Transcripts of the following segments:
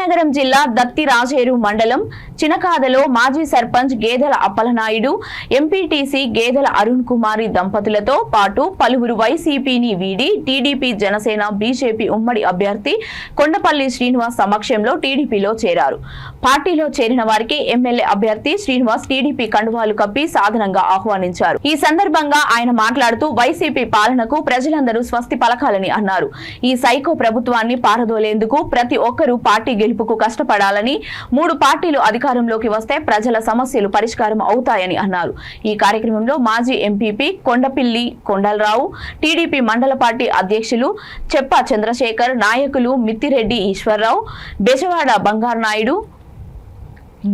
విజయనగరం జిల్లా దత్తి రాజేరు మండలం చినకాదలో మాజీ సర్పంచ్ గేదెల అప్పలనాయుడు, ఎంపీటీసీ గేదెల అరుణ్ కుమారి దంపతులతో పాటు పలువురు వైసీపీని వీడి టీడీపీ, జనసేన, బీజేపీ ఉమ్మడి అభ్యర్థి కొండపల్లి శ్రీనివాస్ సమక్షంలో టీడీపీలో చేరారు. పార్టీలో చేరిన వారికి ఎమ్మెల్యే అభ్యర్థి శ్రీనివాస్ టీడీపీ కండువాలు కప్పి సాధనంగా ఆహ్వానించారు. ఈ సందర్భంగా ఆయన మాట్లాడుతూ వైసీపీ పాలనకు ప్రజలందరూ స్వస్తి పలకాలని అన్నారు. ఈ సైకో ప్రభుత్వాన్ని పారదోలేందుకు ప్రతి ఒక్కరూ పార్టీ గెలుపుకు కష్టపడాలని, 3 పార్టీలు అధికారంలోకి వస్తే ప్రజల సమస్యలు పరిష్కారం అవుతాయని అన్నారు. ఈ కార్యక్రమంలో మాజీ ఎంపీపీ కొండపిల్లి కొండలరావు, టీడీపీ మండల పార్టీ అధ్యక్షులు చెప్ప చంద్రశేఖర్, నాయకులు మిత్తిరెడ్డి ఈశ్వరరావు, బెజవాడ బంగారు నాయుడు,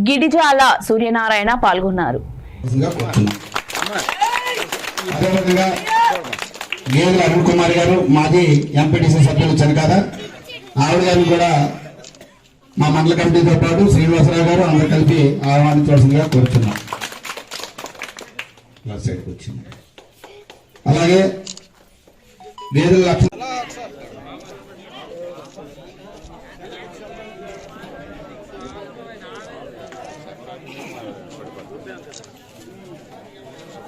గిడిజాల సూర్యనారాయణ పాల్గొన్నారు. గేదెల అరుణ్ కుమార్ గారు మాజీ ఎంపీటీసీ సభ్యులు చనికాద ఆవిడ గారిని కూడా మా మండల కమిటీతో పాటు శ్రీనివాసరావు గారు అందరూ కలిపి ఆహ్వానించవలసిందిగా కోరుచున్నాం. అలాగే గేదెల లక్ష్మణ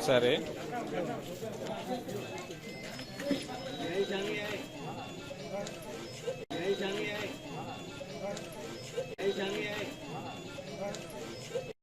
సరే